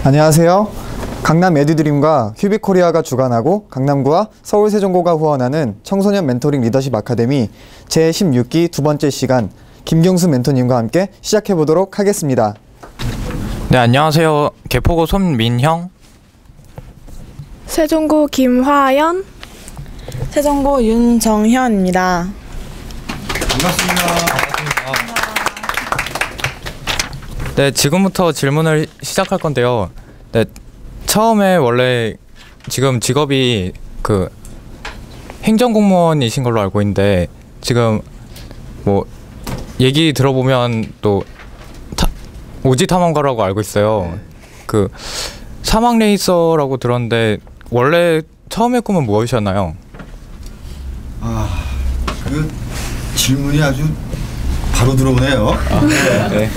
안녕하세요. 강남 에듀드림과 휴빅코리아가 주관하고 강남구와 서울세종고가 후원하는 청소년 멘토링 리더십 아카데미 제16기 두 번째 시간 김경수 멘토님과 함께 시작해 보도록 하겠습니다. 네, 안녕하세요. 개포고 손민형, 세종고 김화연, 세종고 윤정현입니다. 반갑습니다. 네, 지금부터 질문을 시작할 건데요. 네, 처음에 원래 지금 직업이 그 행정공무원이신 걸로 알고 있는데 지금 뭐 얘기 들어보면 또 오지 탐험가라고 알고 있어요. 그 사막 레이서라고 들었는데 원래 처음의 꿈은 무엇이었나요? 그 질문이 아주 바로 들어오네요. 네.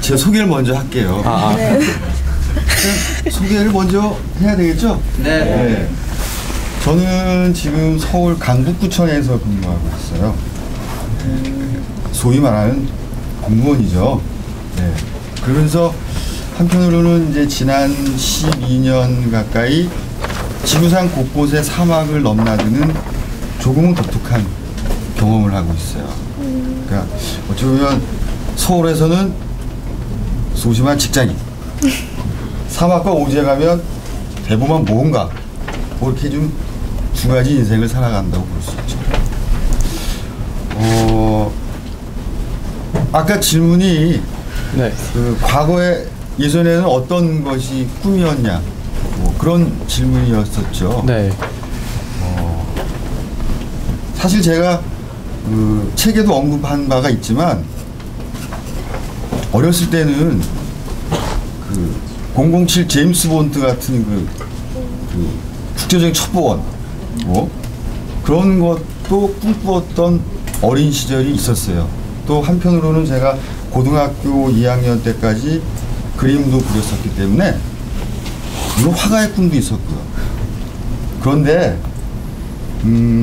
제 소개를 먼저 할게요. 네. 소개를 먼저 해야 되겠죠? 네. 저는 지금 서울 강북구청에서 근무하고 있어요. 소위 말하는 공무원이죠. 네. 그러면서 한편으로는 이제 지난 12년 가까이 지구상 곳곳에 사막을 넘나드는 조금은 독특한 경험을 하고 있어요. 그러니까 어찌 보면 서울에서는 소심한 직장인, 사막과 오지에 가면 대부분 뭔가 그렇게 좀 두 가지 인생을 살아간다고 볼 수 있죠. 아까 질문이 네. 그 과거에 예전에는 어떤 것이 꿈이었냐 뭐 그런 질문이었었죠. 네. 사실 제가 그 책에도 언급한 바가 있지만 어렸을 때는 그 007 제임스 본드 같은 그 국제적인 첩보원 뭐 그런 것도 꿈꾸었던 어린 시절이 있었어요. 또 한편으로는 제가 고등학교 2학년 때까지 그림도 그렸었기 때문에 물론 화가의 꿈도 있었고요. 그런데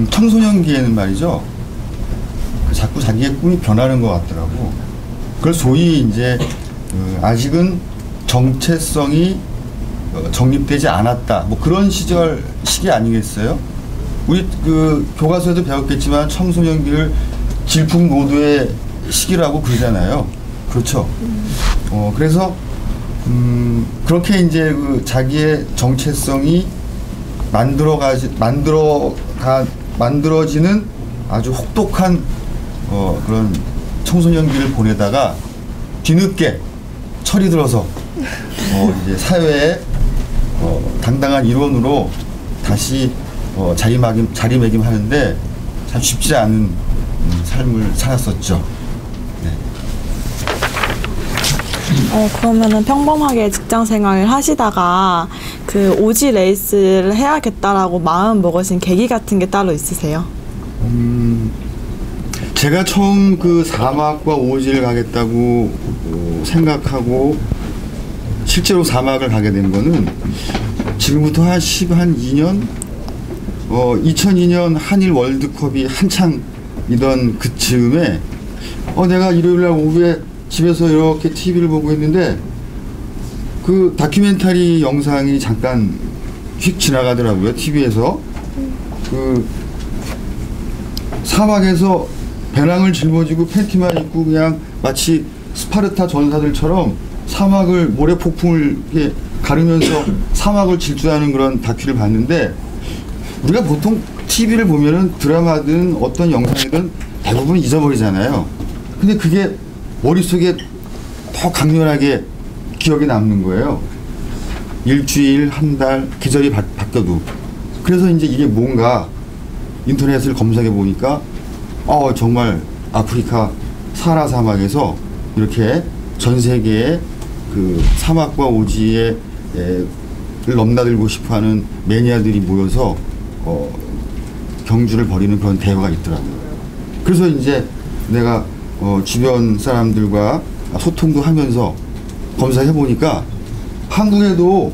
청소년기에는 말이죠. 자꾸 자기의 꿈이 변하는 것 같더라고. 그걸 소위 이제 아직은 정체성이 정립되지 않았다. 뭐 그런 시기 아니겠어요? 우리 그 교과서에도 배웠겠지만 청소년기를 질풍노도의 시기라고 그러잖아요. 그렇죠. 그래서 그렇게 이제 그 자기의 정체성이 만들어지는 아주 혹독한 그런 청소년기를 보내다가 뒤늦게 철이 들어서 이제 사회에 당당한 일원으로 다시 자리매김하는데 참 쉽지 않은 삶을 살았었죠. 네. 그러면은 평범하게 직장 생활을 하시다가 그 오지 레이스를 해야겠다라고 마음 먹으신 계기 같은 게 따로 있으세요? 제가 처음 그 사막과 오지를 가겠다고 생각하고 실제로 사막을 가게 된 거는 지금부터 한 2년? 2002년 한일 월드컵이 한창이던 그 즈음에 내가 일요일날 오후에 집에서 이렇게 TV를 보고 있는데 그 다큐멘터리 영상이 잠깐 휙 지나가더라고요. TV에서. 그 사막에서 배낭을 짊어지고 팬티만 입고 그냥 마치 스파르타 전사들처럼 사막을 모래폭풍을 이렇게 가르면서 사막을 질주하는 그런 다큐를 봤는데 우리가 보통 TV를 보면은 드라마든 어떤 영상이든 대부분 잊어버리잖아요. 근데 그게 머릿속에 더 강렬하게 기억에 남는 거예요. 일주일, 한 달, 계절이 바뀌어도. 그래서 이제 이게 뭔가 인터넷을 검색해 보니까 정말 아프리카 사하라 사막에서 이렇게 전 세계의 그 사막과 오지에 넘나들고 싶어하는 매니아들이 모여서 경주를 벌이는 그런 대회가 있더라고요. 그래서 이제 내가 주변 사람들과 소통도 하면서 검사해 보니까 한국에도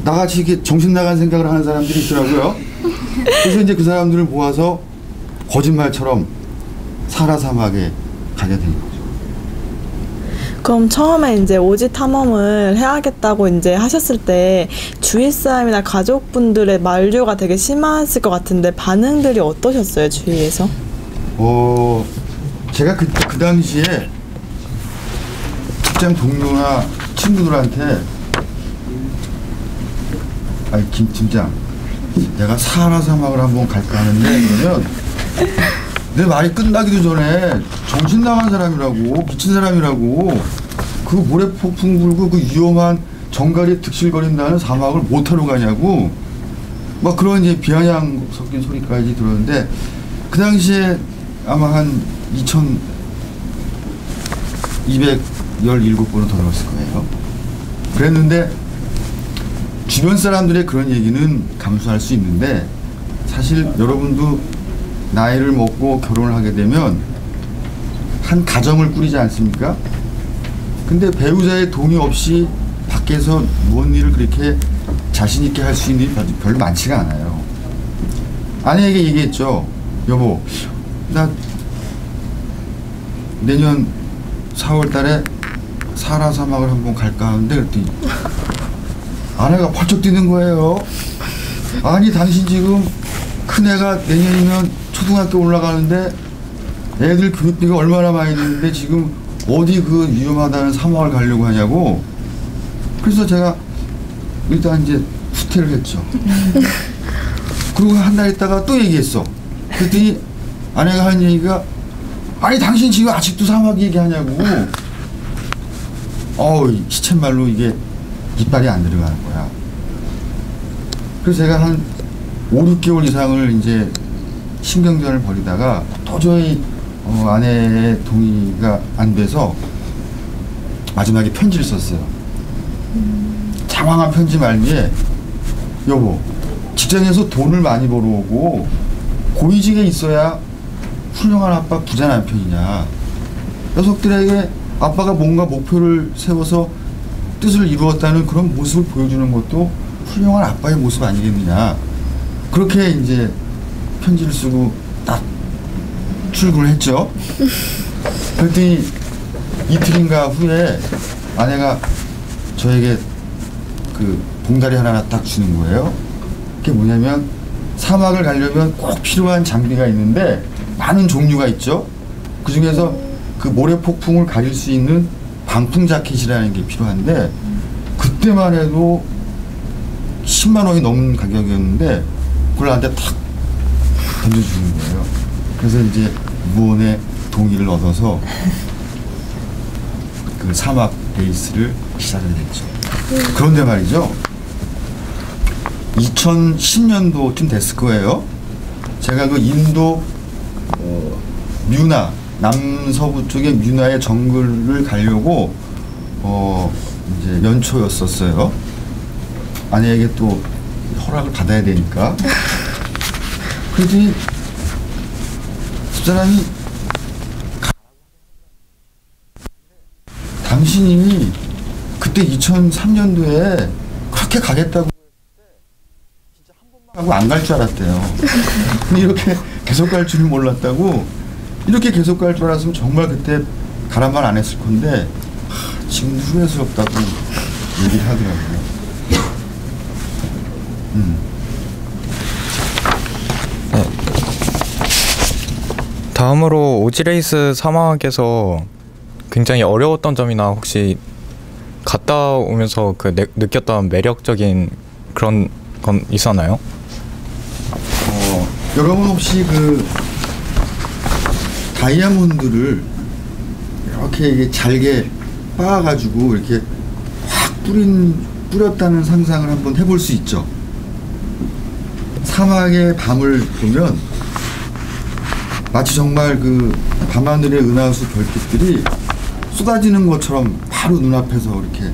나같이 이렇게 정신 나간 생각을 하는 사람들이 있더라고요. 그래서 이제 그 사람들을 모아서 거짓말처럼 사하라 사막에 가게 된 거죠. 그럼 처음에 이제 오지 탐험을 해야겠다고 이제 하셨을 때 주위 사람이나 가족분들의 만류가 되게 심했을 것 같은데 반응들이 어떠셨어요, 주위에서? 제가 그 당시에 직장 동료나 친구들한테 아니 김 팀장 내가 사하라 사막을 한번 갈까 하는데 그러면 내 말이 끝나기도 전에 정신 나간 사람이라고 미친 사람이라고 그 모래 폭풍 불고 그 위험한 정갈이 득실거린다는 사막을 못하러 가냐고 막 그런 이제 비아냥 섞인 소리까지 들었는데 그 당시에 아마 한 2,217번은 더 들었을 거예요. 그랬는데 주변 사람들의 그런 얘기는 감수할 수 있는데 사실 여러분도 나이를 먹고 결혼을 하게 되면 한 가정을 꾸리지 않습니까? 근데 배우자의 동의 없이 밖에서 무언 일을 그렇게 자신 있게 할 수 있는 일이 별로 많지가 않아요. 아내에게 얘기했죠. 여보, 나 내년 4월 달에 사하라 사막을 한번 갈까 하는데 그랬더니 아내가 펄쩍 뛰는 거예요. 아니 당신 지금 큰애가 내년이면 초등학교 올라가는데 애들 교육비가 얼마나 많이 드는데 지금 어디 그 위험하다는 사막을 가려고 하냐고. 그래서 제가 일단 이제 후퇴를 했죠. 그리고 한 달 있다가 또 얘기했어. 그랬더니 아내가 한 얘기가 아니 당신 지금 아직도 사막 얘기하냐고. 시쳇말로 이게 이빨이 안 들어가는 거야. 그래서 제가 한 5, 6개월 이상을 이제 신경전을 벌이다가 도저히 아내의 동의가 안 돼서 마지막에 편지를 썼어요. 장황한 편지 말미에 여보, 직장에서 돈을 많이 벌어오고 고위직에 있어야 훌륭한 아빠 부자 남편이냐. 녀석들에게 아빠가 뭔가 목표를 세워서 뜻을 이루었다는 그런 모습을 보여주는 것도 훌륭한 아빠의 모습 아니겠느냐. 그렇게 이제 편지를 쓰고 딱 출근을 했죠. 그랬더니 이틀인가 후에 아내가 저에게 그 봉다리 하나 딱 주는 거예요. 그게 뭐냐면 사막을 가려면 꼭 필요한 장비가 있는데 많은 종류가 있죠. 그 중에서 그 모래 폭풍을 가릴 수 있는 방풍 자켓이라는 게 필요한데 그때만 해도 10만 원이 넘는 가격이었는데 그걸 나한테 탁 던져주는 거예요. 그래서 이제 무언의 동의를 얻어서 그 사막 레이스를 시작을 했죠. 그런데 말이죠. 2010년도쯤 됐을 거예요. 제가 그 인도 뮤나 남서부 쪽의 뮤나의 정글을 가려고 이제 연초였었어요. 아내에게 또 허락을 받아야 되니까. 그랬더니 집사람이 당신이 그때 2003년도에 그렇게 가겠다고 진짜 한 번만 하고 안 갈 줄 알았대요. 근데 이렇게 계속 갈 줄은 몰랐다고. 이렇게 계속 갈 줄 알았으면 정말 그때 가란 말 안 했을 건데 지금 후회스럽다고 얘기를 하더라고요. 네. 다음으로 오지레이스 사막에서 굉장히 어려웠던 점이나 혹시 갔다 오면서 그 느꼈던 매력적인 그런 건 있었나요? 여러분 혹시 그 다이아몬드를 이렇게 이게 잘게 빻아가지고 이렇게 확 뿌렸다는 상상을 한번 해볼 수 있죠. 사막의 밤을 보면 마치 정말 그 밤하늘의 은하수 별빛들이 쏟아지는 것처럼 바로 눈앞에서 이렇게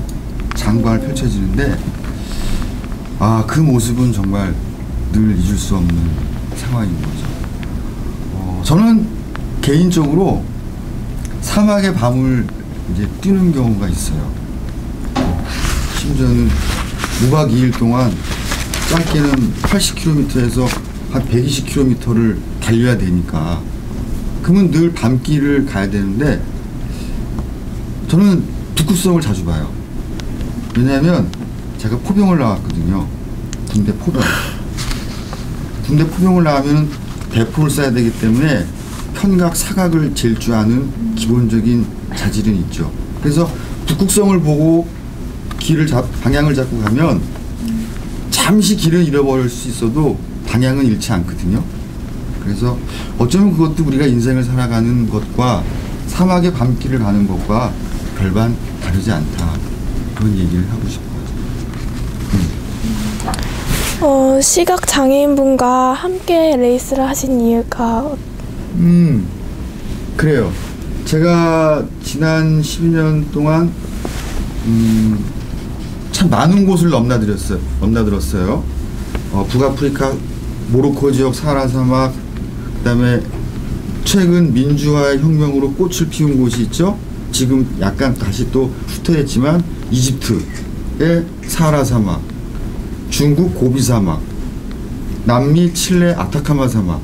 장관을 펼쳐지는데 그 모습은 정말 늘 잊을 수 없는 상황인 거죠. 저는 개인적으로 사막의 밤을 이제 뛰는 경우가 있어요. 심지어는 5박 2일 동안 짧게는 80km에서 한 120km를 달려야 되니까 그러면 늘 밤길을 가야 되는데 저는 북극성을 자주 봐요. 왜냐하면 제가 포병을 나왔거든요. 군대 포병. 군대 포병을 나가면 대포를 쏴야 되기 때문에 편각, 사각을 잴 줄 아는 기본적인 자질은 있죠. 그래서 북극성을 보고 방향을 잡고 가면 잠시 길을 잃어버릴 수 있어도 방향은 잃지 않거든요. 그래서 어쩌면 그것도 우리가 인생을 살아가는 것과 사막의 밤길을 가는 것과 별반 다르지 않다. 그런 얘기를 하고 싶어요. 시각 장애인분과 함께 레이스를 하신 이유가 그래요. 제가 지난 12년 동안 참 많은 곳을 넘나들었어요. 북아프리카 모로코 지역 사하라 사막, 그다음에 최근 민주화의 혁명으로 꽃을 피운 곳이 있죠. 지금 약간 다시 또 후퇴했지만 이집트의 사하라 사막, 중국 고비 사막, 남미 칠레 아타카마 사막,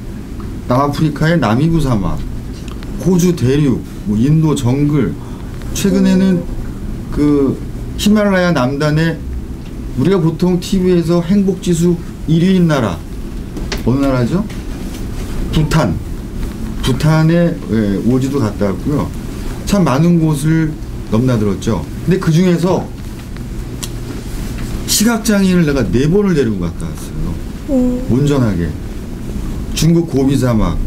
남아프리카의 나미부 사막, 호주 대륙, 인도 정글, 최근에는 그 히말라야 남단에 우리가 보통 TV에서 행복지수 1위인 나라, 어느 나라죠? 부탄에 오지도 갔다 왔고요. 참 많은 곳을 넘나들었죠. 근데 그 중에서 시각장애인을 내가 4번을 데리고 갔다 왔어요. 온전하게. 중국 고비 사막,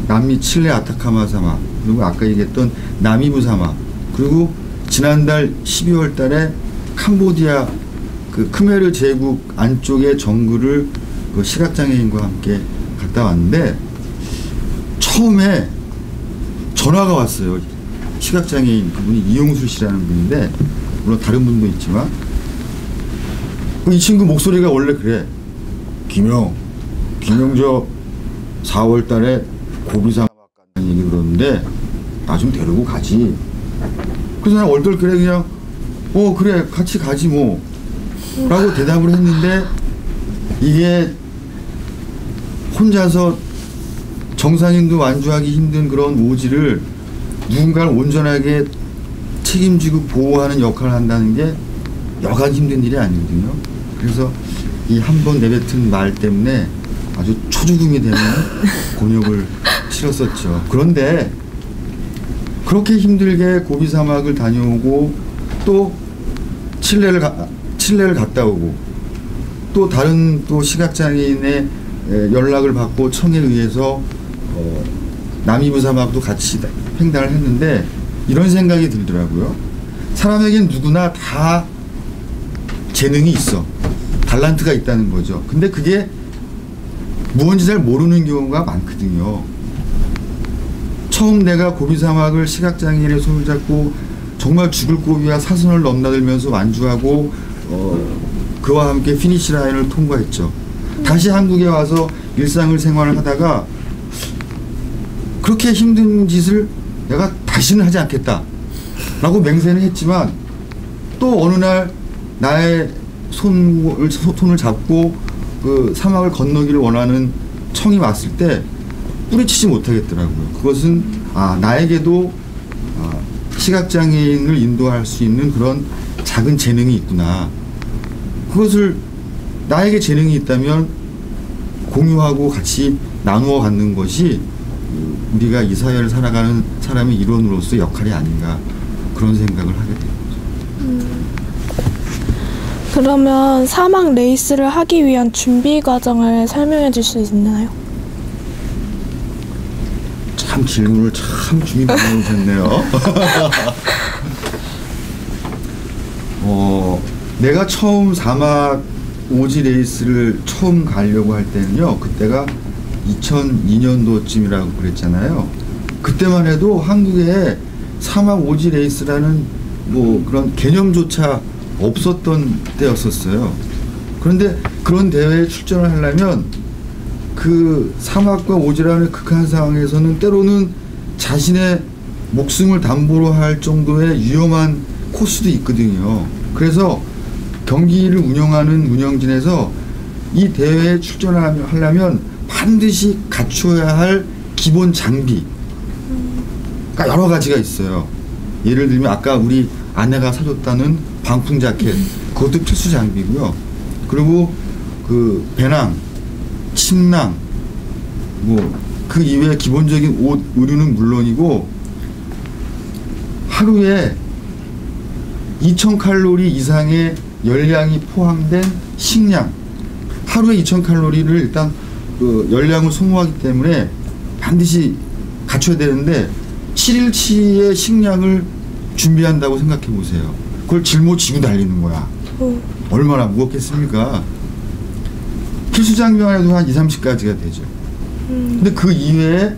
남미 칠레 아타카마 사막, 그리고 아까 얘기했던 나미부 사막, 그리고 지난달 12월 달에 캄보디아 그 크메르 제국 안쪽의 정글을 그 시각장애인과 함께 갔다 왔는데, 처음에 전화가 왔어요. 시각장애인, 그분이 이용수 씨라는 분인데, 물론 다른 분도 있지만, 이 친구 목소리가 원래 그래. 김영 저 4월 달에 고비사막 간다는 얘기 들었는데 나 좀 데리고 가지. 그래서 난 얼떨결에 그냥 그래 같이 가지 뭐 라고 대답을 했는데, 이게 혼자서 정상인도 완주하기 힘든 그런 오지를 누군가를 온전하게 책임지고 보호하는 역할을 한다는 게 여간 힘든 일이 아니거든요. 그래서 이 한 번 내뱉은 말 때문에 아주 초죽음이 되는 곤욕을 치렀었죠. 그런데 그렇게 힘들게 고비 사막을 다녀오고 또 칠레를 갔다 오고 또 다른 또 시각장애인의 연락을 받고 청에 의해서 나미부 사막도 같이 횡단을 했는데 이런 생각이 들더라고요. 사람에겐 누구나 다 재능이 있어. 달란트가 있다는 거죠. 근데 그게 무언지 잘 모르는 경우가 많거든요. 처음 내가 고비 사막을 시각장애인의 손을 잡고 정말 죽을 고비와 사선을 넘나들면서 완주하고 그와 함께 피니시 라인을 통과했죠. 다시 한국에 와서 일상을 생활을 하다가 그렇게 힘든 짓을 내가 다시는 하지 않겠다 라고 맹세는 했지만, 또 어느 날 나의 손을 잡고 그 사막을 건너기를 원하는 청이 왔을 때 뿌리치지 못하겠더라고요. 그것은 나에게도 시각장애인을 인도할 수 있는 그런 작은 재능이 있구나. 그것을 나에게 재능이 있다면 공유하고 같이 나누어 갖는 것이 우리가 이 사회를 살아가는 사람의 일원으로서 역할이 아닌가, 그런 생각을 하게 됩니다. 그러면 사막 레이스를 하기 위한 준비 과정을 설명해 줄 수 있나요? 참 질문을 참 준비 많이 해주셨네요. 내가 처음 사막 오지 레이스를 처음 가려고 할 때는요, 그때가 2002년도쯤이라고 그랬잖아요. 그때만 해도 한국에 사막 오지 레이스라는 뭐 그런 개념조차 없었던 때였었어요. 그런데 그런 대회에 출전을 하려면 그 사막과 오지라는 극한 상황에서는 때로는 자신의 목숨을 담보로 할 정도의 위험한 코스도 있거든요. 그래서 경기를 운영하는 운영진에서 이 대회에 출전하려면 반드시 갖춰야 할 기본 장비가 여러 가지가 있어요. 예를 들면 아까 우리 아내가 사줬다는 방풍 자켓, 그것도 필수 장비고요. 그리고 그 배낭, 침낭, 뭐 그 이외에 기본적인 옷, 의류는 물론이고 하루에 2000칼로리 이상의 열량이 포함된 식량, 하루에 2000칼로리를 일단 그 열량을 소모하기 때문에 반드시 갖춰야 되는데 7일치의 식량을 준비한다고 생각해 보세요. 그걸 짊어지고 달리는 거야. 얼마나 무겁겠습니까? 필수 장비만 해도 한 2, 30가지가 되죠. 근데 그 이외에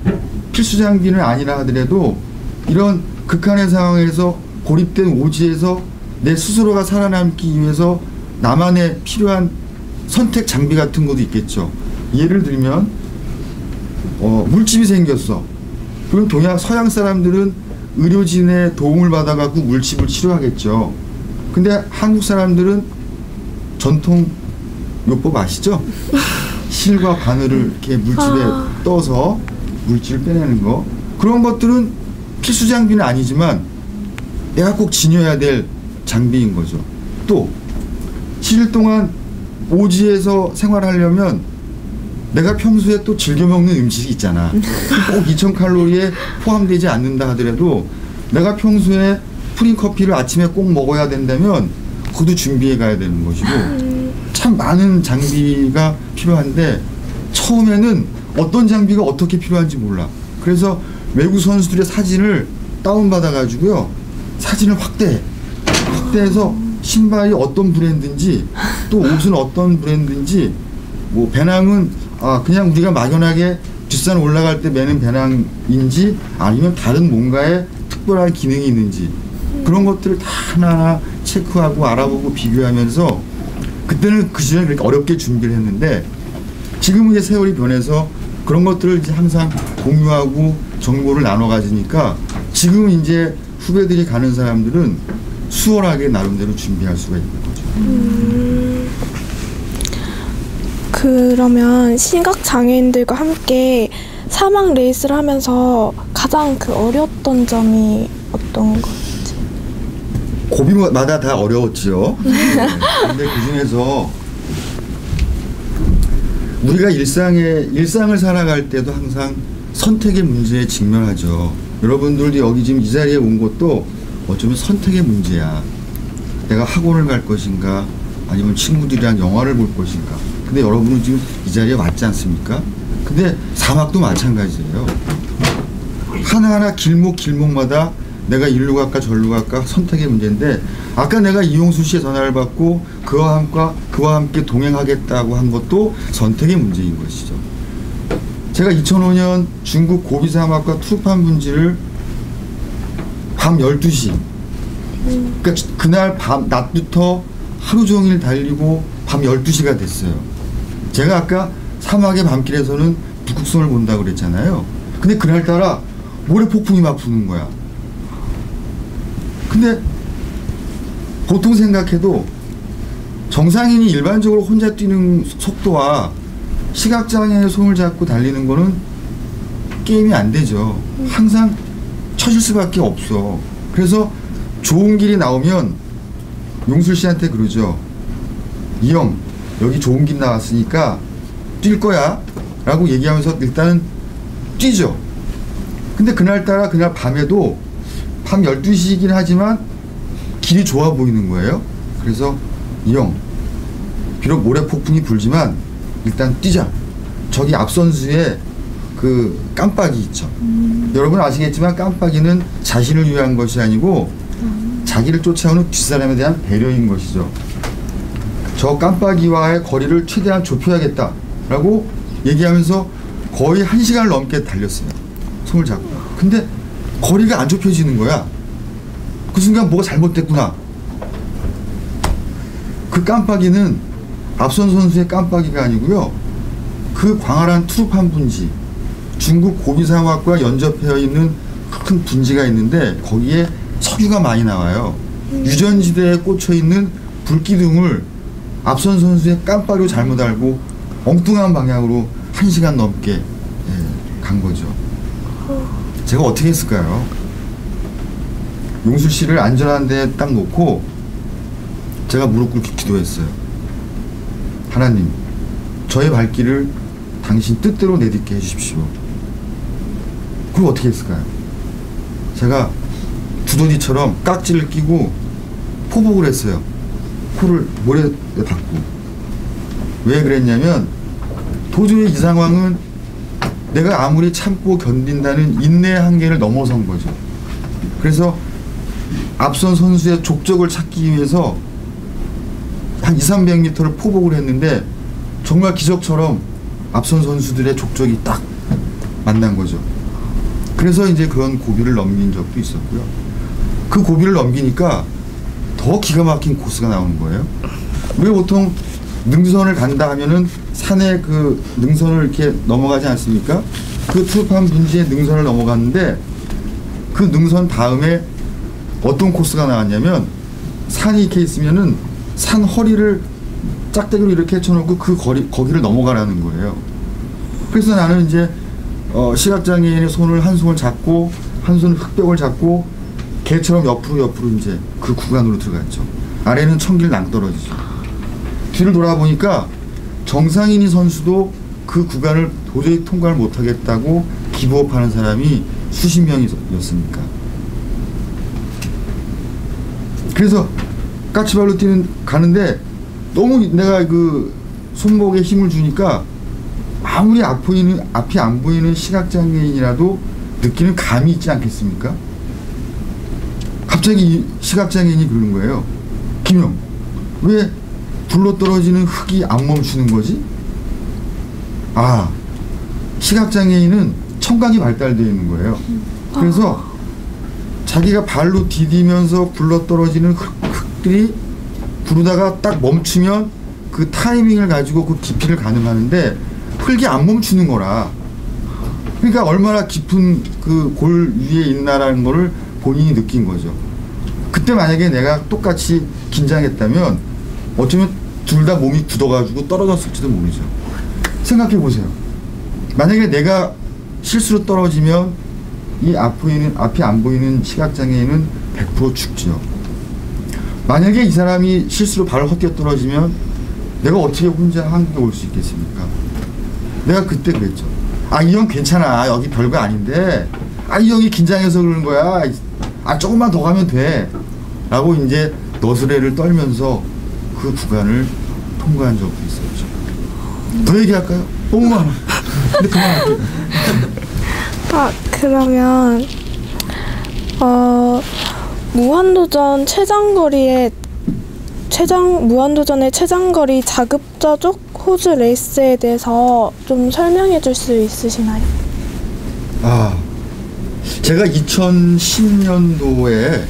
필수 장비는 아니라 하더라도 이런 극한의 상황에서 고립된 오지에서 내 스스로가 살아남기 위해서 나만의 필요한 선택 장비 같은 것도 있겠죠. 예를 들면 물집이 생겼어. 그럼 서양 사람들은 의료진의 도움을 받아갖고 물집을 치료하겠죠. 근데 한국 사람들은 전통 요법 아시죠? 실과 바늘을 이렇게 물집에 떠서 물질을 빼내는 거. 그런 것들은 필수 장비는 아니지만 내가 꼭 지녀야 될 장비인 거죠. 또 7일 동안 오지에서 생활하려면 내가 평소에 또 즐겨 먹는 음식이 있잖아. 꼭 2000칼로리에 포함되지 않는다 하더라도 내가 평소에 프린커피를 아침에 꼭 먹어야 된다면 그것도 준비해 가야 되는 것이고 참 많은 장비가 필요한데 처음에는 어떤 장비가 어떻게 필요한지 몰라. 그래서 외국 선수들의 사진을 다운받아 가지고요, 사진을 확대해서 신발이 어떤 브랜드인지 또 옷은 어떤 브랜드인지, 뭐 배낭은 그냥 우리가 막연하게 뒷산 올라갈 때 매는 배낭인지 아니면 다른 뭔가에 특별한 기능이 있는지 그런 것들을 다 하나하나 체크하고 알아보고 비교하면서 그때는 그 시절에 그렇게 어렵게 준비를 했는데 지금은 이제 세월이 변해서 그런 것들을 이제 항상 공유하고 정보를 나눠 가지니까 지금 이제 후배들이 가는 사람들은 수월하게 나름대로 준비할 수가 있는 거죠. 그러면 시각 장애인들과 함께 사막 레이스를 하면서 가장 어려웠던 점이 어떤 거? 고비마다 다 어려웠죠. 근데 그 중에서 우리가 일상을 살아갈 때도 항상 선택의 문제에 직면하죠. 여러분들도 여기 지금 이 자리에 온 것도 어쩌면 선택의 문제야. 내가 학원을 갈 것인가, 아니면 친구들이랑 영화를 볼 것인가. 근데 여러분은 지금 이 자리에 왔지 않습니까? 근데 사막도 마찬가지예요. 하나하나 길목마다 내가 일로 갈까 절로 갈까 선택의 문제인데, 아까 내가 이용수 씨의 전화를 받고 그와 함께 동행하겠다고 한 것도 선택의 문제인 것이죠. 제가 2005년 중국 고비 사막과 투르판 분지를 밤 12시, 그러니까 그날 낮부터 하루 종일 달리고 밤 12시가 됐어요. 제가 아까 사막의 밤길에서는 북극성을 본다고 그랬잖아요. 근데 그날따라 모래 폭풍이 막 부는 거야. 근데 보통 생각해도 정상인이 일반적으로 혼자 뛰는 속도와 시각장애의 손을 잡고 달리는 거는 게임이 안 되죠. 항상 처질 수밖에 없어. 그래서 좋은 길이 나오면 용술 씨한테 그러죠. 이 형, 여기 좋은 길 나왔으니까 뛸 거야 라고 얘기하면서 일단은 뛰죠. 근데 그날 밤에도 밤 12시이긴 하지만 길이 좋아 보이는 거예요. 그래서 이 형, 비록 모래 폭풍이 불지만 일단 뛰자. 저기 앞 선수의 그 깜빡이 있죠. 여러분 아시겠지만 깜빡이는 자신을 위한 것이 아니고 자기를 쫓아오는 뒷사람에 대한 배려인 것이죠. 저 깜빡이와의 거리를 최대한 좁혀야겠다라고 얘기하면서 거의 1시간을 넘게 달렸어요. 손을 잡고. 근데 거리가 안 좁혀지는 거야. 그 순간 뭐가 잘못됐구나. 그 깜빡이는 앞선 선수의 깜빡이가 아니고요. 그 광활한 투르판 분지, 중국 고비 사막과 연접되어 있는 큰 분지가 있는데 거기에 석유가 많이 나와요. 유전지대에 꽂혀 있는 불기둥을 앞선 선수의 깜빡이로 잘못 알고 엉뚱한 방향으로 1시간 넘게 간 거죠. 제가 어떻게 했을까요? 용술 씨를 안전한 데 딱 놓고 제가 무릎 꿇고 기도했어요. 하나님, 저의 발길을 당신 뜻대로 내딛게 해주십시오. 그럼 어떻게 했을까요? 제가 두더지처럼 깍지를 끼고 포복을 했어요. 코를 모래에 박고. 왜 그랬냐면 도저히 이 상황은 내가 아무리 참고 견딘다는 인내의 한계를 넘어선 거죠. 그래서 앞선 선수의 족적을 찾기 위해서 한 200~300m를 포복을 했는데 정말 기적처럼 앞선 선수들의 족적이 딱 만난 거죠. 그래서 이제 그런 고비를 넘긴 적도 있었고요. 그 고비를 넘기니까 더 기가 막힌 코스가 나오는 거예요. 우리가 보통 능선을 간다 하면은 산에 그 능선을 이렇게 넘어가지 않습니까? 그 투판 분지의 능선을 넘어갔는데 그 능선 다음에 어떤 코스가 나왔냐면 산이 이렇게 있으면은 산 허리를 짝대기로 이렇게 쳐놓고 그 거기를 넘어가라는 거예요. 그래서 나는 이제 시각장애인의 손을 한 손을 잡고 한 손을 흙벽을 잡고 개처럼 옆으로 이제 그 구간으로 들어갔죠. 아래는 천길 낭떠러지죠. 뒤를 돌아보니까 정상인이 선수도 그 구간을 도저히 통과를 못하겠다고 기부업하는 사람이 수십 명이었으니까. 그래서 까치발로 가는데 너무 내가 그 손목에 힘을 주니까 아무리 앞이 안 보이는 시각장애인이라도 느끼는 감이 있지 않겠습니까? 갑자기 이 시각장애인이 그러는 거예요. 김영, 왜 굴러떨어지는 흙이 안 멈추는 거지? 아, 시각장애인은 청각이 발달되어 있는 거예요. 그래서 자기가 발로 디디면서 굴러떨어지는 흙들이 구르다가 딱 멈추면 그 타이밍을 가지고 그 깊이를 가늠하는데 흙이 안 멈추는 거라. 그러니까 얼마나 깊은 그 골 위에 있나라는 거를 본인이 느낀 거죠. 그때 만약에 내가 똑같이 긴장했다면 어쩌면 둘 다 몸이 굳어가지고 떨어졌을지도 모르죠. 생각해 보세요. 만약에 내가 실수로 떨어지면 이 앞이 안 보이는 시각장애인은 100% 죽죠. 만약에 이 사람이 실수로 발을 헛디어 떨어지면 내가 어떻게 혼자 한국에 올 수 있겠습니까? 내가 그때 그랬죠. 아, 이 형 괜찮아. 여기 별거 아닌데. 아, 이 형이 긴장해서 그러는 거야. 아, 조금만 더 가면 돼. 라고 이제 너스레를 떨면서 그 구간을 통과한 적도 있었죠. 더 얘기할까요? 너무 많아. 근데 그만할게요. 그러면 무한도전 무한도전의 최장거리 자급자족 호주 레이스에 대해서 좀 설명해 줄 수 있으시나요? 아, 제가 2010년도에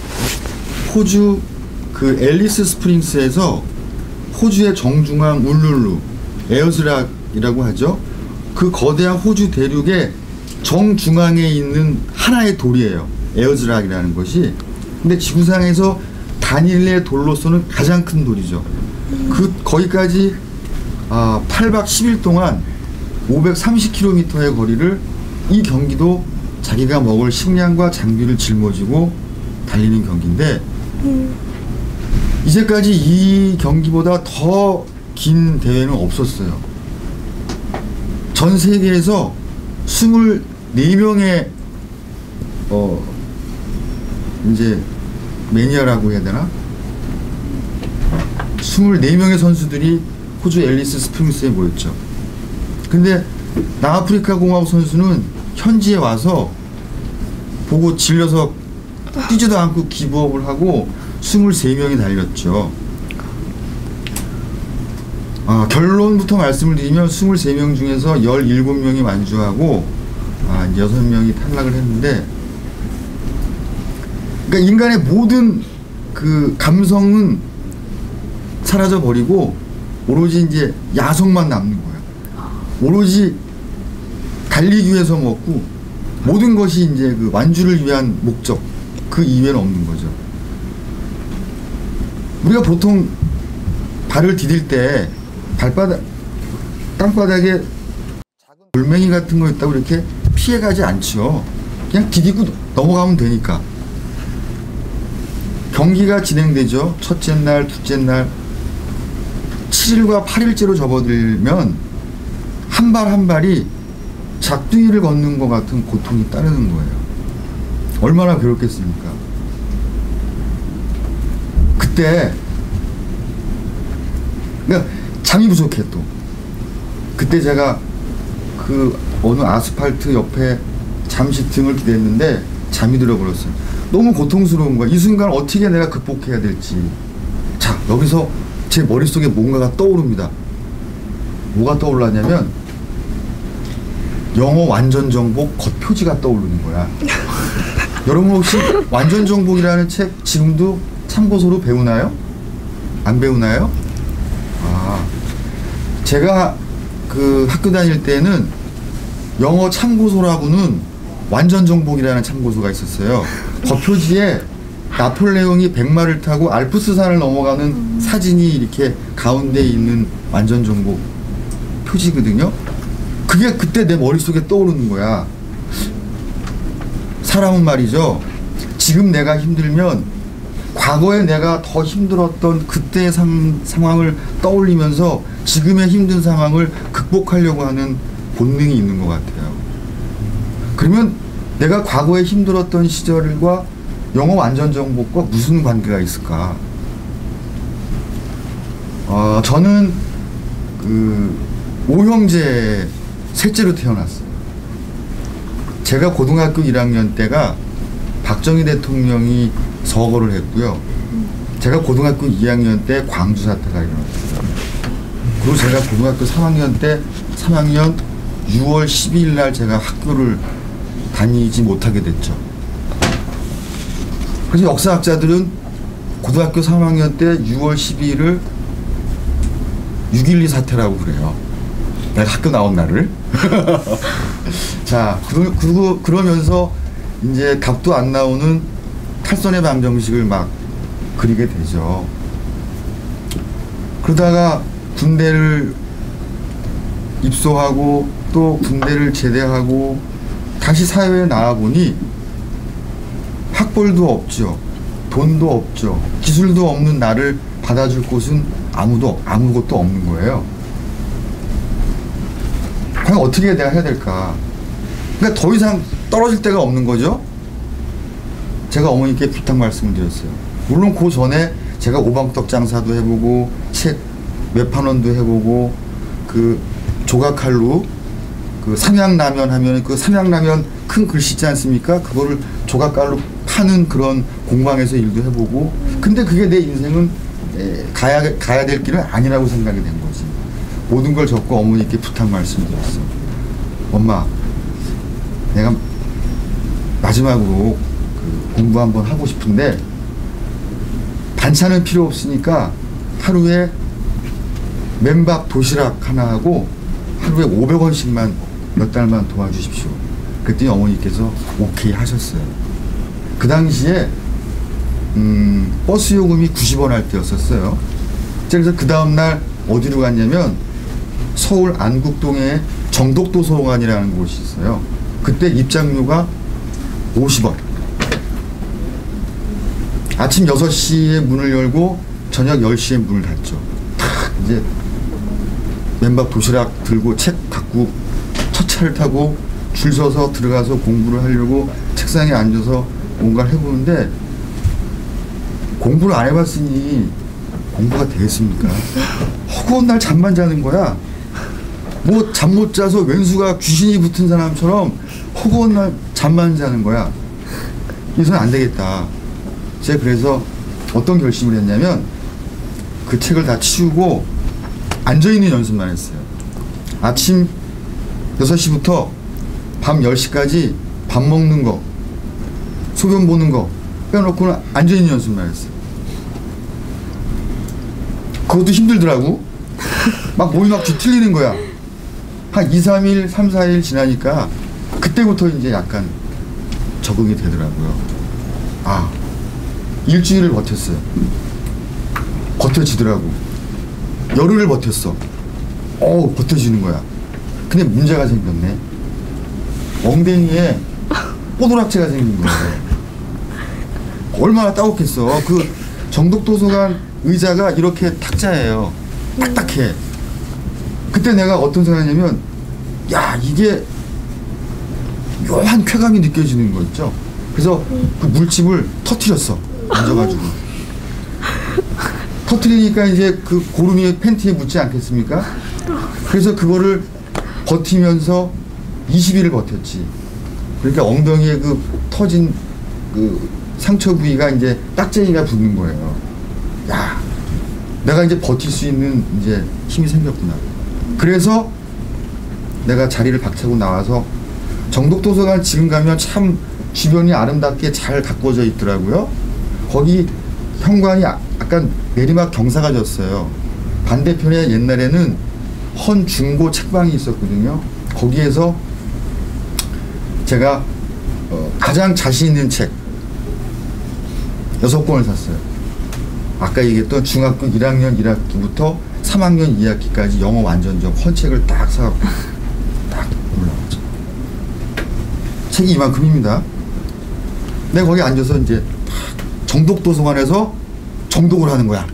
호주 그 앨리스 스프링스에서 호주의 정중앙 울룰루 에어즈락이라고 하죠. 그 거대한 호주 대륙의 정중앙에 있는 하나의 돌이에요. 에어즈락이라는 것이. 근데 지구상에서 단일의 돌로서는 가장 큰 돌이죠. 거기까지 8박 10일 동안 530km의 거리를 이 경기도 자기가 먹을 식량과 장비를 짊어지고 달리는 경기인데 이제까지 이 경기보다 더 긴 대회는 없었어요. 전 세계에서 24명의 이제 매니아라고 해야 되나? 24명의 선수들이 호주 앨리스 스프링스에 모였죠. 근데 남아프리카 공화국 선수는 현지에 와서 보고 질려서 뛰지도 않고 기부업을 하고 23명이 달렸죠. 결론부터 말씀을 드리면 23명 중에서 17명이 완주하고 6명이 탈락을 했는데, 그러니까 인간의 모든 그 감성은 사라져 버리고 오로지 이제 야성만 남는 거야. 오로지 달리기 위해서 먹고 모든 것이 이제 그 완주를 위한 목적 그 이외는 없는 거죠. 우리가 보통 발을 디딜 때 땅바닥에 작은 돌멩이 같은 거 있다고 이렇게 피해가지 않죠. 그냥 디디고 넘어가면 되니까. 경기가 진행되죠. 첫째 날, 둘째 날 7일과 8일째로 접어들면 한 발 한 발이 작두이를 걷는 것 같은 고통이 따르는 거예요. 얼마나 괴롭겠습니까? 그때 그러니까 잠이 부족해 또. 그때 제가 그 어느 아스팔트 옆에 잠시 등을 기댔는데 잠이 들어버렸어요. 너무 고통스러운 거야. 이 순간 어떻게 내가 극복해야 될지. 자, 여기서 제 머릿속에 뭔가가 떠오릅니다. 뭐가 떠올랐냐면 영어 완전정복 겉표지가 떠오르는 거야. 여러분 혹시 완전정복이라는 책 지금도 참고서로 배우나요? 안 배우나요? 아, 제가 그 학교 다닐 때는 영어 참고서라고는 완전정복이라는 참고서가 있었어요. 겉표지에 나폴레옹이 백마를 타고 알프스산을 넘어가는 사진이 이렇게 가운데 있는 완전정복 표지거든요. 그게 그때 내 머릿속에 떠오르는 거야. 사람은 말이죠. 지금 내가 힘들면 과거에 내가 더 힘들었던 그때의 상황을 떠올리면서 지금의 힘든 상황을 극복하려고 하는 본능이 있는 것 같아요. 그러면 내가 과거에 힘들었던 시절과 영어 완전정복과 무슨 관계가 있을까? 저는 그 오형제 셋째로 태어났어요. 제가 고등학교 1학년 때가 박정희 대통령이 서거를 했고요. 제가 고등학교 2학년 때 광주 사태가 일어났어요. 그리고 제가 고등학교 3학년 때 3학년 6월 12일 날 제가 학교를 다니지 못하게 됐죠. 그래서 역사학자들은 고등학교 3학년 때 6월 12일을 6.12 사태라고 그래요. 내가 학교 나온 날을. 자, 그러면서 이제 답도 안 나오는 탈선의 방정식을 막 그리게 되죠. 그러다가 군대를 입소하고 또 군대를 제대하고 다시 사회에 나와보니 학벌도 없죠. 돈도 없죠. 기술도 없는 나를 받아줄 곳은 아무것도 없는 거예요. 과연 어떻게 내가 해야 될까? 그러니까 더 이상 떨어질 데가 없는 거죠. 제가 어머니께 부탁 말씀을 드렸어요. 물론 그 전에 제가 오방떡 장사도 해보고 책 외판원도 해보고 그 조각칼로 그 삼양라면 하면 그 삼양라면 큰 글씨 있지 않습니까? 그거를 조각칼로 파는 그런 공방에서 일도 해보고. 근데 그게 내 인생은 가야 될 길은 아니라고 생각이 된 거지. 모든 걸 접고 어머니께 부탁 말씀드렸어. 엄마, 내가 마지막으로 그 공부 한번 하고 싶은데 반찬은 필요 없으니까 하루에 맨밥 도시락 하나 하고 하루에 500원씩만 몇 달만 도와주십시오. 그랬더니 어머니께서 오케이 하셨어요. 그 당시에 버스 요금이 90원 할 때였었어요. 그래서 그 다음날 어디로 갔냐면 서울 안국동에 정독도서관이라는 곳이 있어요. 그때 입장료가 50원. 아침 6시에 문을 열고 저녁 10시에 문을 닫죠. 이제 맨밥 도시락 들고 책 갖고 첫 차를 타고 줄 서서 들어가서 공부를 하려고 책상에 앉아서 뭔가를 해보는데 공부를 안 해봤으니 공부가 되겠습니까? 허구한 날 잠만 자는 거야. 뭐 잠 못 자서 왼수가 귀신이 붙은 사람처럼 허구한 날 잠만 자는 거야. 이래서는 안 되겠다. 제가 그래서 어떤 결심을 했냐면 그 책을 다 치우고 앉아있는 연습만 했어요. 아침 6시부터 밤 10시까지 밥 먹는 거, 소변 보는 거 빼놓고는 앉아있는 연습만 했어요. 그것도 힘들더라고. 막 몸이 막 뒤틀리는 거야. 한 2, 3일, 3, 4일 지나니까 그때부터 이제 약간 적응이 되더라고요. 아, 일주일을 버텼어요. 버텨지더라고. 열흘을 버텼어. 버텨지는 거야. 근데 문제가 생겼네. 엉덩이에 뽀드락체가 생긴 거예요. 얼마나 따뜻했어. 그 정독도서관 의자가 이렇게 탁자예요. 딱딱해. 그때 내가 어떤 생각이냐면, 야, 이게 묘한 쾌감이 느껴지는 거 있죠. 그래서 그 물집을 터트렸어. 앉아가지고. 터트리니까 이제 그 고름이 팬티에 묻지 않겠습니까? 그래서 그거를 버티면서 20일을 버텼지. 그러니까 엉덩이에 그 터진 그 상처 부위가 이제 딱쟁이가 붙는 거예요. 야, 내가 이제 버틸 수 있는 이제 힘이 생겼구나. 그래서 내가 자리를 박차고 나와서 정독도서관 지금 가면 참 주변이 아름답게 잘 가꿔져 있더라고요. 거기 현관이 약간 내리막 경사가 졌어요. 반대편에 옛날에는 헌중고 책방이 있었거든요. 거기에서 제가 가장 자신 있는 책 6권을 샀어요. 아까 얘기했던 중학교 1학년 1학기부터 3학년 2학기까지 영어 완전정 헌책을 딱 사갖고 딱 올라왔죠. 책이 이만큼입니다. 내가 거기 앉아서 이제 정독도서관에서 정독을 하는 거야.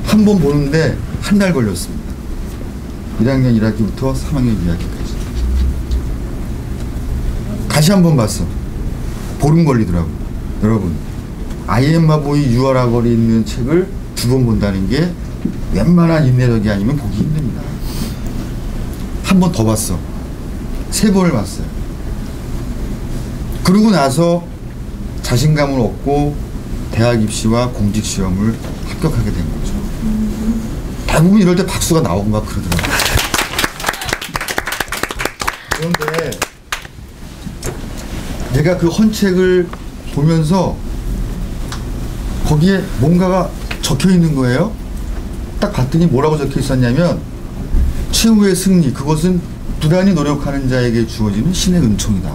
한 번 보는데 한 달 걸렸습니다. 1학년 1학기부터 3학년 2학기까지. 다시 한 번 봤어. 보름 걸리더라고. 여러분, 아이엠마보이 유아라거리 있는 책을 2번 본다는 게 웬만한 인내력이 아니면 보기 힘듭니다. 한 번 더 봤어. 3번을 봤어요. 그러고 나서 자신감을 얻고 대학 입시와 공직 시험을 합격하게 된 거죠. 대부분 이럴 때 박수가 나오고 막 그러더라고요. 그런데 내가 그 헌책을 보면서 거기에 뭔가가 적혀 있는 거예요. 딱 봤더니 뭐라고 적혀 있었냐면, 최후의 승리, 그것은 부단히 노력하는 자에게 주어지는 신의 은총이다.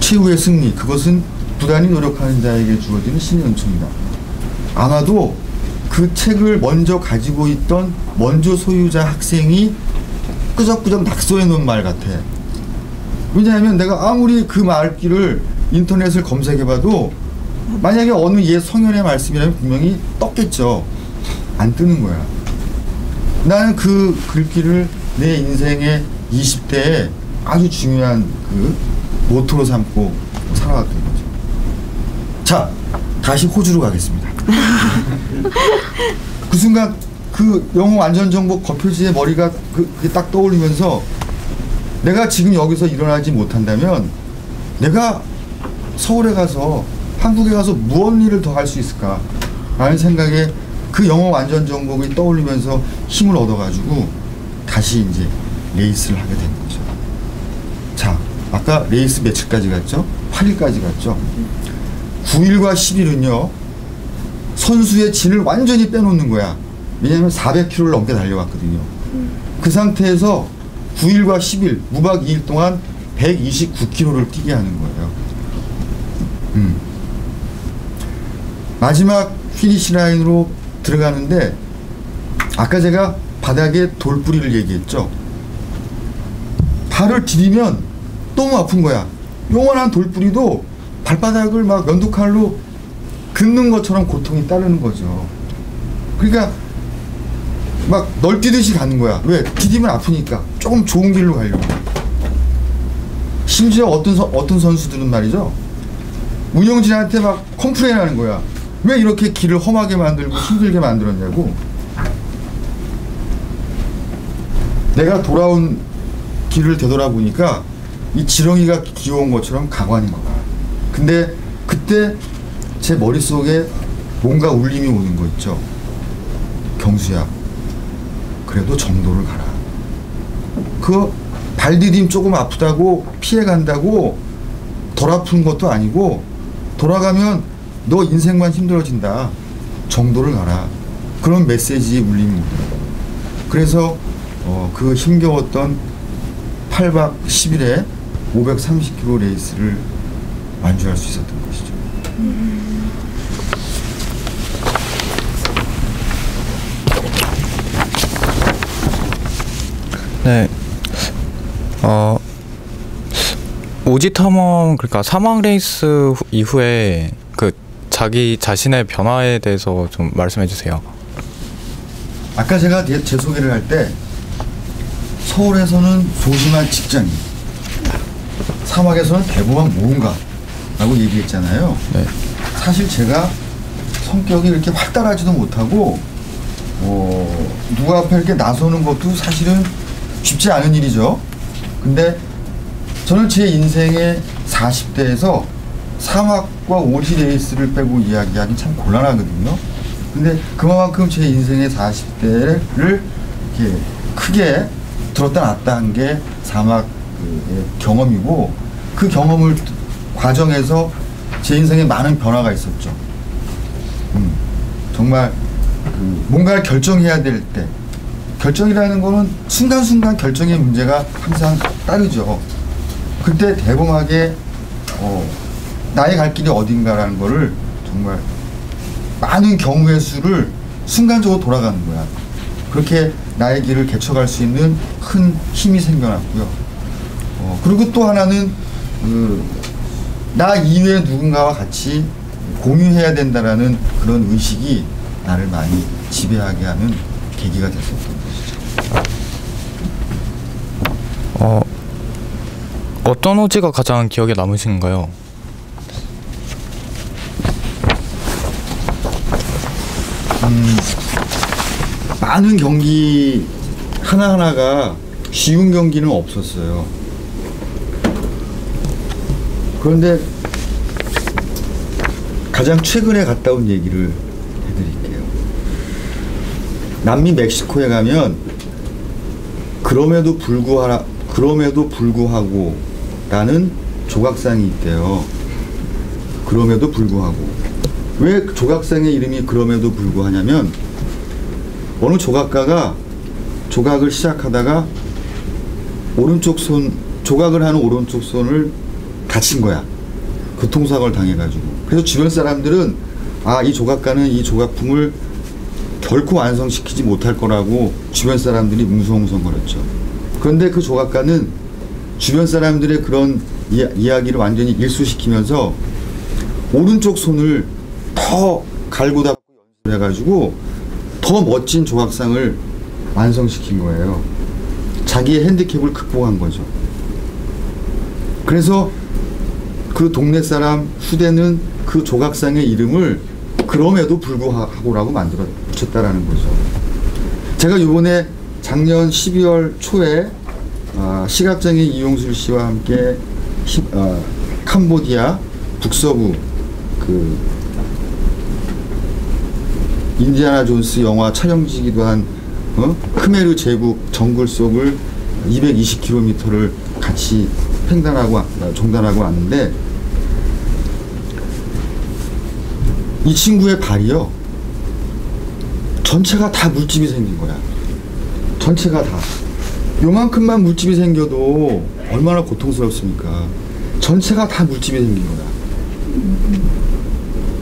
최후의 승리, 그것은 부단히 노력하는 자에게 주어지는 신의 은총이다. 아마도 그 책을 먼저 가지고 있던 원조 소유자 학생이 끄적끄적 낙서해 놓은 말 같아. 왜냐하면 내가 아무리 그 말귀를 인터넷을 검색해봐도 만약에 어느 옛 성현의 말씀이라면 분명히 떴겠죠. 안 뜨는 거야. 나는 그 글귀를 내 인생의 20대에 아주 중요한 그 모토로 삼고 살아왔던 거죠. 자, 다시 호주로 가겠습니다. 그 순간 그 영어 완전정복 거표지에 머리가 그게 딱 떠올리면서, 내가 지금 여기서 일어나지 못한다면 내가 서울에 가서, 한국에 가서 무언 일을 더 할 수 있을까 라는 생각에 그 영어 완전정복이 떠올리면서 힘을 얻어가지고 다시 이제 레이스를 하게 된 거죠. 자, 아까 레이스 며칠까지 갔죠? 8일까지 갔죠? 9일과 10일은요 선수의 진을 완전히 빼놓는 거야. 왜냐하면 400km를 넘게 달려왔거든요. 그 상태에서 9일과 10일, 무박 2일 동안 129km를 뛰게 하는 거예요. 마지막 피니시 라인으로 들어가는데, 아까 제가 바닥에 돌뿌리를 얘기했죠. 발을 디디면 너무 아픈 거야. 요만한 돌뿌리도 발바닥을 막 면도칼로 긋는 것처럼 고통이 따르는 거죠. 그러니까 막 널뛰듯이 가는 거야. 왜? 디디면 아프니까. 조금 좋은 길로 가려고. 심지어 어떤 선수들은 말이죠, 운영진한테 막 컴플레인 하는 거야. 왜 이렇게 길을 험하게 만들고 힘들게 만들었냐고. 내가 돌아온 길을 되돌아보니까 이 지렁이가 기어온 것처럼 가관인 거야. 근데 그때 제 머릿속에 뭔가 울림이 오는 거 있죠. 경수야, 그래도 정도를 가라. 그 발디딤 조금 아프다고 피해간다고 덜 아픈 것도 아니고, 돌아가면 너 인생만 힘들어진다. 정도를 가라. 그런 메시지의 울림이 오더라고요. 그래서 그 힘겨웠던 8박 10일에 530km 레이스를 완주할 수 있었던 것이죠. 네. 오지 탐험 그러니까 사막 레이스 이후에 그 자기 자신의 변화에 대해서 좀 말씀해 주세요. 아까 제가 제 소개를 할 때 서울에서는 소심한 직장인, 사막에서는 대범한 모험가라고 얘기했잖아요. 네. 사실 제가 성격이 이렇게 활달하지도 못하고 누구 앞에 이렇게 나서는 것도 사실은 쉽지 않은 일이죠. 근데 저는 제 인생의 40대에서 사막과 오지 레이스를 빼고 이야기하기 참 곤란하거든요. 근데 그만큼 제 인생의 40대를 이렇게 크게 들었다 놨다 한 게 사막 경험이고, 그 경험을 과정에서 제 인생에 많은 변화가 있었죠. 정말 뭔가를 결정해야 될 때, 결정이라는 거는 순간순간 결정의 문제가 항상 따르죠. 그때 대범하게 나의 갈 길이 어딘가라는 거를 정말 많은 경우의 수를 순간적으로 돌아가는 거야. 그렇게 나의 길을 개척할 수 있는 큰 힘이 생겨났고요. 그리고 또 하나는 나 이외의 누군가와 같이 공유해야 된다라는 그런 의식이 나를 많이 지배하게 하는 계기가 됐었던 것이죠. 어떤 오지가 가장 기억에 남으신가요? 많은 경기 하나하나가 쉬운 경기는 없었어요. 그런데 가장 최근에 갔다 온 얘기를 해드릴게요. 남미 멕시코에 가면 그럼에도 불구하고 라는 조각상이 있대요. 그럼에도 불구하고. 왜 조각상의 이름이 그럼에도 불구하냐면, 어느 조각가가 조각을 시작하다가 조각을 하는 오른쪽 손을 다친 거야. 교통사고를 당해가지고. 그래서 주변 사람들은 이 조각가는 이 조각품을 결코 완성시키지 못할 거라고 주변 사람들이 웅성웅성거렸죠. 그런데 그 조각가는 주변 사람들의 그런 이야기를 완전히 일수시키면서 오른쪽 손을 더 갈고 닦고 연습을 해가지고 더 멋진 조각상을 완성시킨 거예요. 자기의 핸디캡을 극복한 거죠. 그래서 그 동네 사람 후대는 그 조각상의 이름을 그럼에도 불구하고라고 만들어 붙였다라는 거죠. 제가 이번에 작년 12월 초에 시각장애인 이용술 씨와 함께 캄보디아 북서부 인디아나 존스 영화 촬영지기도 한 크메르 제국 정글 속을 220km를 같이 종단하고 왔는데, 이 친구의 발이요, 전체가 다 물집이 생긴 거야. 전체가 다. 요만큼만 물집이 생겨도 얼마나 고통스럽습니까? 전체가 다 물집이 생긴 거야.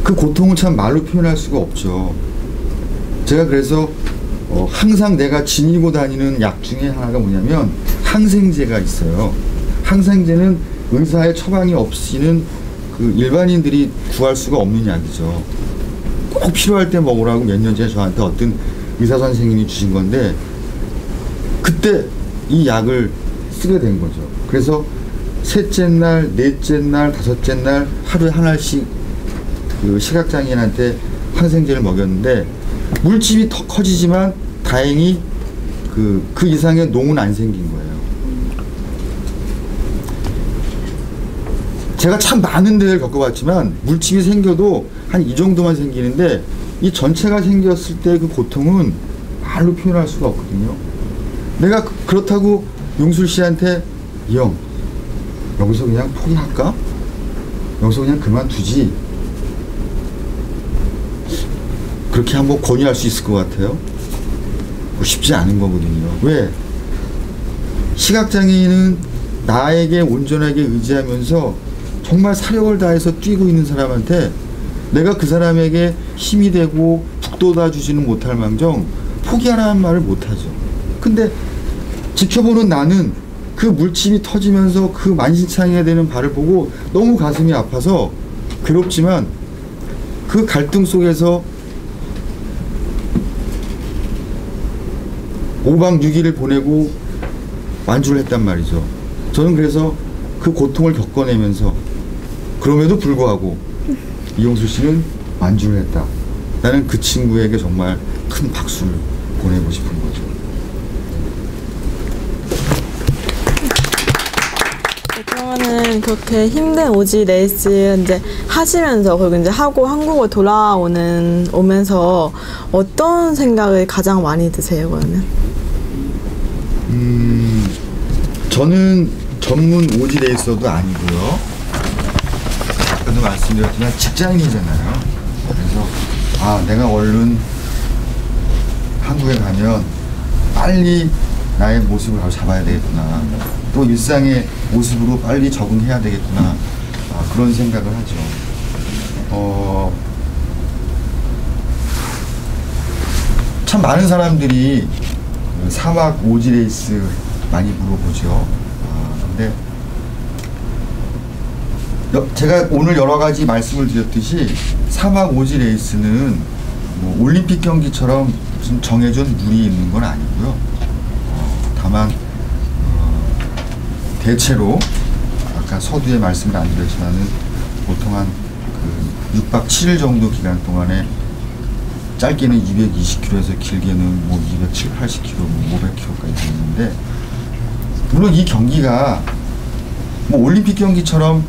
그 고통을 참 말로 표현할 수가 없죠. 제가 그래서 항상 내가 지니고 다니는 약 중에 하나가 뭐냐면 항생제가 있어요. 항생제는 의사의 처방이 없이는 그 일반인들이 구할 수가 없는 약이죠. 꼭 필요할 때 먹으라고 몇 년 전에 저한테 어떤 의사 선생님이 주신 건데, 그때 이 약을 쓰게 된 거죠. 그래서 셋째 날, 넷째 날, 다섯째 날 하루에 하나씩 그 시각장애인한테 항생제를 먹였는데, 물집이 더 커지지만 다행히 그 이상의 농은 안 생긴 거예요. 제가 참 많은 데를 겪어봤지만 물집이 생겨도 한 이 정도만 생기는데, 이 전체가 생겼을 때 그 고통은 말로 표현할 수가 없거든요. 내가 그렇다고 용술 씨한테 형, 여기서 그냥 포기할까? 여기서 그냥 그만두지? 그렇게 한번 권유할 수 있을 것 같아요. 쉽지 않은 거거든요. 왜? 시각장애인은 나에게 온전하게 의지하면서 정말 사력을 다해서 뛰고 있는 사람한테 내가 그 사람에게 힘이 되고 북돋아 주지는 못할 망정 포기하라는 말을 못하죠. 근데 지켜보는 나는 그 물집이 터지면서 그 만신창이가 되는 발을 보고 너무 가슴이 아파서 괴롭지만 그 갈등 속에서 5박 6일을 보내고 완주를 했단 말이죠. 저는 그래서 그 고통을 겪어내면서 그럼에도 불구하고 이용수 씨는 완주를 했다. 나는 그 친구에게 정말 큰 박수를 보내고 싶은 거죠. 그러면은 그렇게 힘든 오지 레이스 이제 하시면서 그리고 이제 하고 한국으로 오면서 어떤 생각을 가장 많이 드세요, 그러면? 저는 전문 오지 레이서도 아니고요. 아까도 말씀드렸지만 직장인이잖아요. 그래서 내가 얼른 한국에 가면 빨리 나의 모습을 바로 잡아야 되겠구나. 또 일상의 모습으로 빨리 적응해야 되겠구나. 그런 생각을 하죠. 참 많은 사람들이 사막 오지 레이스 많이 물어보죠. 근데 제가 오늘 여러 가지 말씀을 드렸듯이 사막 오지 레이스는 뭐 올림픽 경기처럼 무슨 정해진 룰이 있는 건 아니고요. 다만 대체로 아까 서두에 말씀을 안 드렸지만은 보통 한 그 6박 7일 정도 기간 동안에 짧게는 220km에서 길게는 뭐 270, 80km, 뭐 500km까지 있는데 물론 이 경기가 뭐 올림픽 경기처럼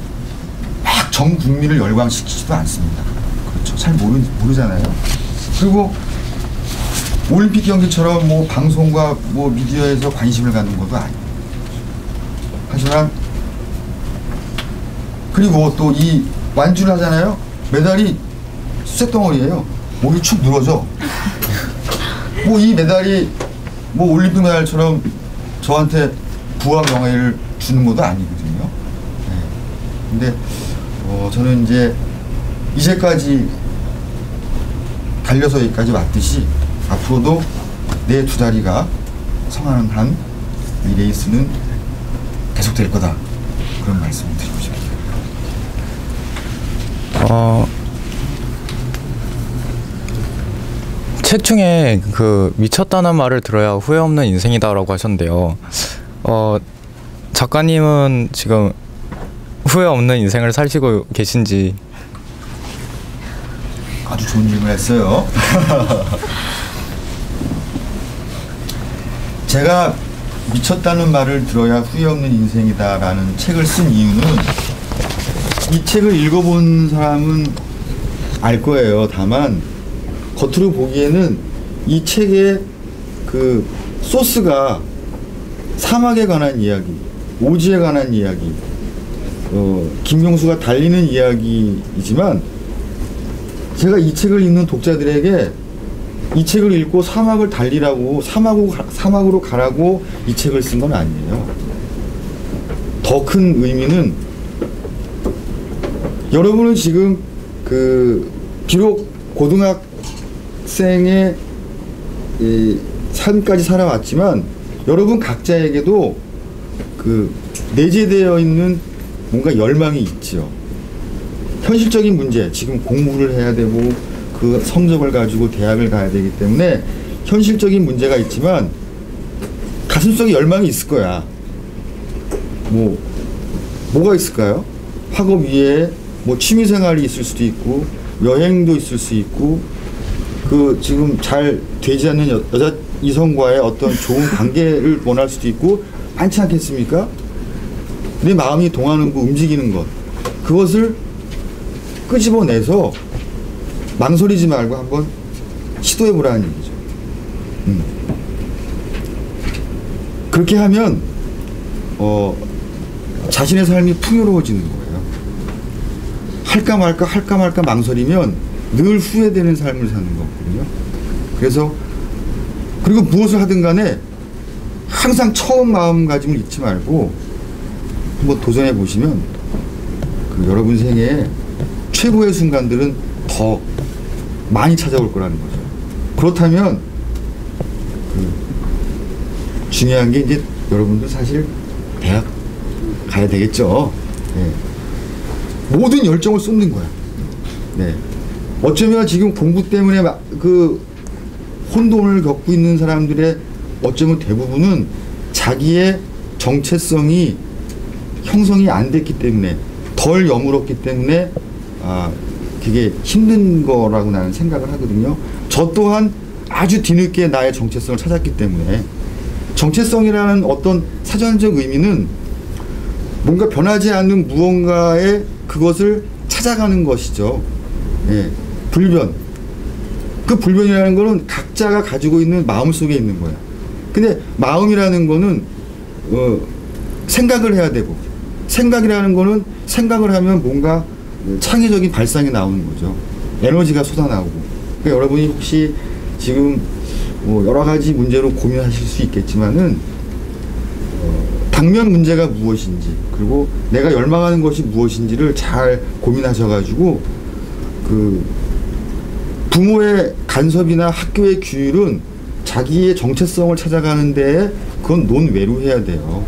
막 전 국민을 열광시키지도 않습니다. 그렇죠. 잘 모르잖아요. 그리고 올림픽 경기처럼 뭐 방송과 뭐 미디어에서 관심을 갖는 것도 아니에요. 하지만 그리고 또 이 완주를 하잖아요. 메달이 쇳덩어리예요. 목이 축 늘어져. 뭐 이 메달이 뭐 올림픽 메달처럼 저한테 부와 명예를 주는 것도 아니거든요. 네. 근데 저는 이제까지 달려서 여기까지 왔듯이 앞으로도 내 두 다리가 성하는 한 이 레이스는 계속될 거다. 그런 말씀을 드리고 싶습니다. 책 중에 그 미쳤다는 말을 들어야 후회 없는 인생이다라고 하셨는데요. 작가님은 지금 후회 없는 인생을 사시고 계신지? 아주 좋은 질문을 했어요. 제가 미쳤다는 말을 들어야 후회 없는 인생이다라는 책을 쓴 이유는 이 책을 읽어본 사람은 알 거예요. 다만 겉으로 보기에는 이 책의 그 소스가 사막에 관한 이야기, 오지에 관한 이야기, 김경수가 달리는 이야기이지만 제가 이 책을 읽는 독자들에게 이 책을 읽고 사막을 달리라고 사막으로 가라고 이 책을 쓴 건 아니에요. 더 큰 의미는 여러분은 지금 비록 고등학생의 삶까지 살아왔지만 여러분 각자에게도 내재되어 있는 뭔가 열망이 있죠. 현실적인 문제, 지금 공부를 해야 되고 그 성적을 가지고 대학을 가야 되기 때문에 현실적인 문제가 있지만 가슴속에 열망이 있을 거야. 뭐가 있을까요? 학업 위에 뭐 취미생활이 있을 수도 있고 여행도 있을 수 있고 지금 잘 되지 않는 여자 이성과의 어떤 좋은 관계를 원할 수도 있고 많지 않겠습니까? 내 마음이 동하는 거, 움직이는 것, 그것을 끄집어내서 망설이지 말고 한번 시도해보라는 얘기죠. 그렇게 하면 자신의 삶이 풍요로워지는 거예요. 할까 말까 망설이면 늘 후회되는 삶을 사는 거거든요. 그래서 그리고 무엇을 하든 간에 항상 처음 마음가짐을 잊지 말고 한번 도전해 보시면 여러분 생애에 최고의 순간들은 더 많이 찾아올 거라는 거죠. 그렇다면 중요한 게 이제 여러분들 사실 가야 되겠죠. 네. 모든 열정을 쏟는 거야. 네. 어쩌면 지금 공부 때문에 그 혼돈을 겪고 있는 사람들의 어쩌면 대부분은 자기의 정체성이 형성이 안 됐기 때문에, 덜 여물었기 때문에 그게 힘든 거라고 나는 생각을 하거든요. 저 또한 아주 뒤늦게 나의 정체성을 찾았기 때문에, 정체성이라는 어떤 사전적 의미는 뭔가 변하지 않는 무언가의 그것을 찾아가는 것이죠. 예. 불변. 그 불변이라는 거는 각자가 가지고 있는 마음 속에 있는 거야. 근데 마음이라는 거는 생각을 해야 되고, 생각이라는 거는 생각을 하면 뭔가 창의적인 발상이 나오는 거죠. 에너지가 쏟아나오고. 그러니까 여러분이 혹시 지금 뭐 여러 가지 문제로 고민하실 수 있겠지만은 당면 문제가 무엇인지, 그리고 내가 열망하는 것이 무엇인지를 잘 고민하셔가지고, 그 부모의 간섭이나 학교의 규율은 자기의 정체성을 찾아가는 데에 그건 논외로 해야 돼요.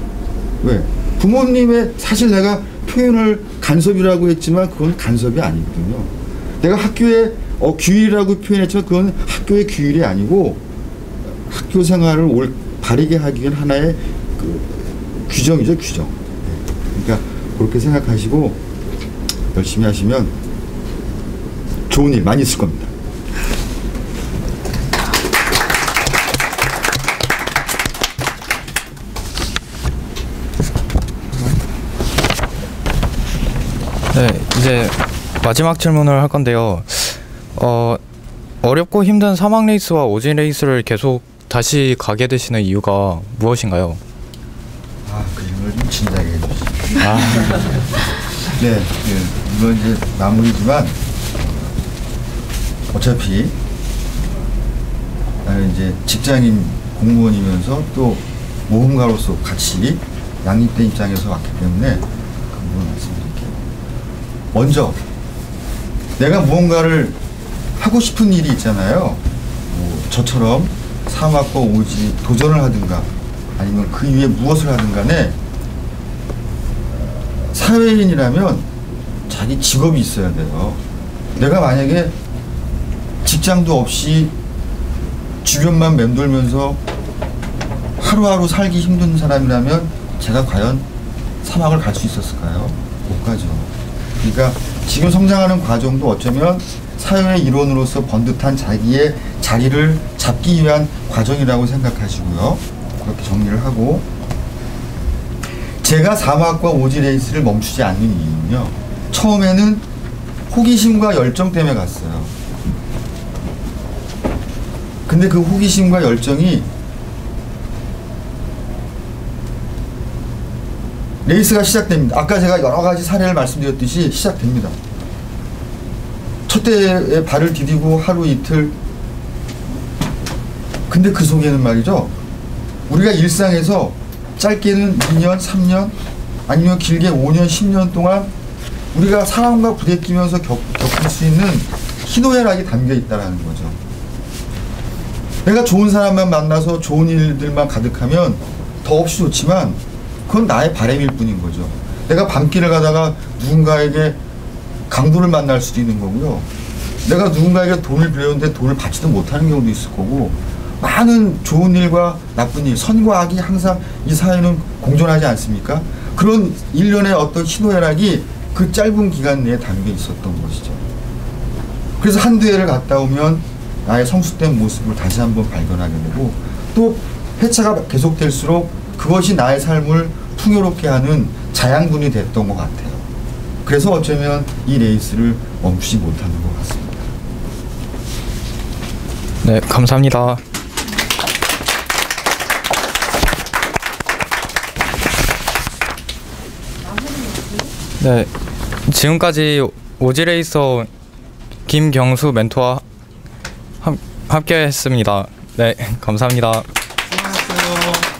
왜? 부모님의, 사실 내가 표현을 간섭이라고 했지만 그건 간섭이 아니거든요. 내가 학교의 규율이라고 표현했지만 그건 학교의 규율이 아니고 학교 생활을 바르게 하기 위한 하나의 그 규정이죠, 규정. 그러니까 그렇게 생각하시고 열심히 하시면 좋은 일 많이 있을 겁니다. 네, 이제 마지막 질문을 할 건데요. 어렵고 힘든 사막 레이스와 오진 레이스를 계속 다시 가게 되시는 이유가 무엇인가요? 그 질문을 좀 진지하게 해주시죠. 네, 이건 이제 마무리지만 어차피 나는 이제 직장인 공무원이면서 또 모험가로서 같이 양립된 입장에서 왔기 때문에 그 부분 말씀드릴게요. 먼저 내가 무언가를 하고 싶은 일이 있잖아요. 뭐 저처럼 사막과 오지 도전을 하든가 아니면 그 위에 무엇을 하든 간에 사회인이라면 자기 직업이 있어야 돼요. 내가 만약에 직장도 없이 주변만 맴돌면서 하루하루 살기 힘든 사람이라면 제가 과연 사막을 갈 수 있었을까요? 못 가죠. 그러니까 지금 성장하는 과정도 어쩌면 사회의 일원으로서 번듯한 자기의 자리를 잡기 위한 과정이라고 생각하시고요. 그렇게 정리를 하고, 제가 사막과 오지 레이스를 멈추지 않는 이유는요, 처음에는 호기심과 열정 때문에 갔어요. 근데 그 호기심과 열정이 레이스가 시작됩니다. 아까 제가 여러 가지 사례를 말씀드렸듯이 시작됩니다. 첫 대에 발을 디디고 하루 이틀. 근데 그 속에는 말이죠, 우리가 일상에서 짧게는 2년, 3년, 아니면 길게 5년, 10년 동안 우리가 사람과 부대끼면서 겪을 수 있는 희노애락이 담겨 있다는 거죠. 내가 좋은 사람만 만나서 좋은 일들만 가득하면 더없이 좋지만 그건 나의 바람일 뿐인 거죠. 내가 밤길을 가다가 누군가에게 강도를 만날 수도 있는 거고요. 내가 누군가에게 돈을 빌렸는데 돈을 받지도 못하는 경우도 있을 거고, 많은 좋은 일과 나쁜 일, 선과 악이 항상 이 사회는 공존하지 않습니까? 그런 일련의 어떤 희노애락이 그 짧은 기간 내에 담겨 있었던 것이죠. 그래서 한두 해를 갔다 오면 나의 성숙된 모습을 다시 한번 발견하게 되고, 또 회차가 계속될수록 그것이 나의 삶을 풍요롭게 하는 자양분이 됐던 것 같아요. 그래서 어쩌면 이 레이스를 멈추지 못하는 것 같습니다. 네, 감사합니다. 네, 지금까지 오지레이서 김경수 멘토와 함께 했습니다. 네, 감사합니다. 수고하셨어요.